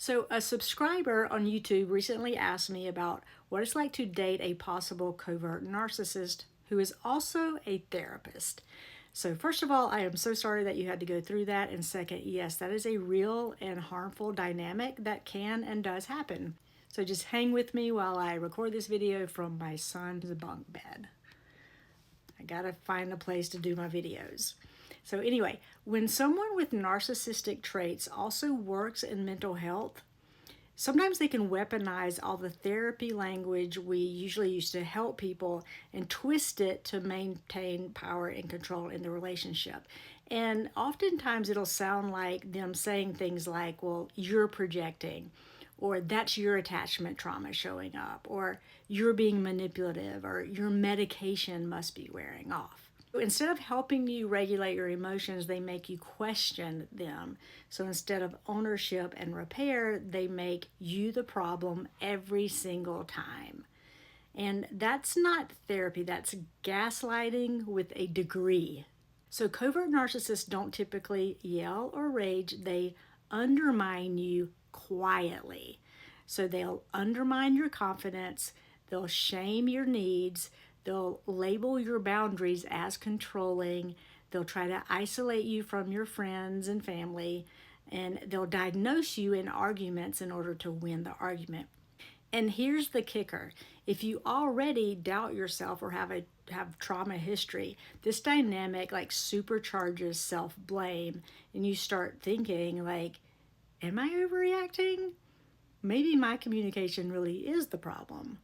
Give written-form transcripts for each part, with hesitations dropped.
So a subscriber on YouTube recently asked me about what it's like to date a possible covert narcissist who is also a therapist. So first of all, I am so sorry that you had to go through that. And second, yes, that is a real and harmful dynamic that can and does happen. So just hang with me while I record this video from my son's bunk bed. I gotta find a place to do my videos. So anyway, when someone with narcissistic traits also works in mental health, sometimes they can weaponize all the therapy language we usually use to help people and twist it to maintain power and control in the relationship. And oftentimes it'll sound like them saying things like, well, you're projecting, or that's your attachment trauma showing up, or you're being manipulative, or your medication must be wearing off. Instead of helping you regulate your emotions, they make you question them. So instead of ownership and repair, they make you the problem every single time. And that's not therapy, that's gaslighting with a degree. So covert narcissists don't typically yell or rage, they undermine you quietly. So they'll undermine your confidence, they'll shame your needs, they'll label your boundaries as controlling, they'll try to isolate you from your friends and family, and they'll diagnose you in arguments in order to win the argument. And here's the kicker. If you already doubt yourself or have trauma history, this dynamic like supercharges self-blame, and you start thinking like, am I overreacting? Maybe my communication really is the problem.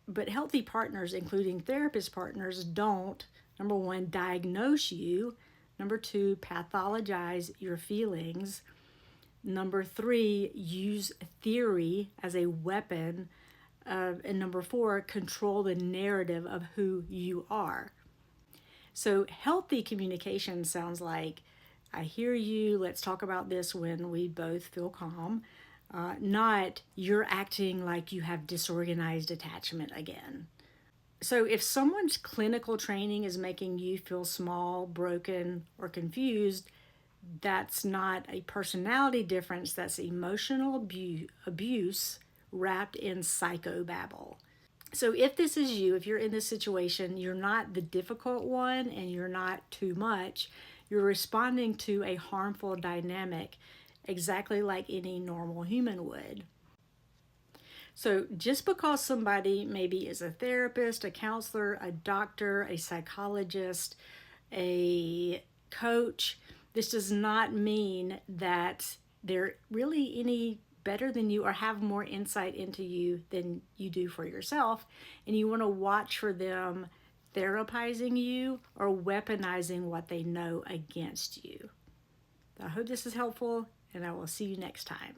But healthy partners, including therapist partners, don't, number one, diagnose you. Number two, pathologize your feelings. Number three, use theory as a weapon. And number four, control the narrative of who you are. So healthy communication sounds like, I hear you, let's talk about this when we both feel calm. Not you're acting like you have disorganized attachment again. So if someone's clinical training is making you feel small, broken, or confused, that's not a personality difference, that's emotional abuse wrapped in psychobabble. So if this is you, if you're in this situation, you're not the difficult one and you're not too much, you're responding to a harmful dynamic exactly like any normal human would. So just because somebody maybe is a therapist, a counselor, a doctor, a psychologist, a coach, this does not mean that they're really any better than you or have more insight into you than you do for yourself. And you want to watch for them therapizing you or weaponizing what they know against you. I hope this is helpful, and I will see you next time.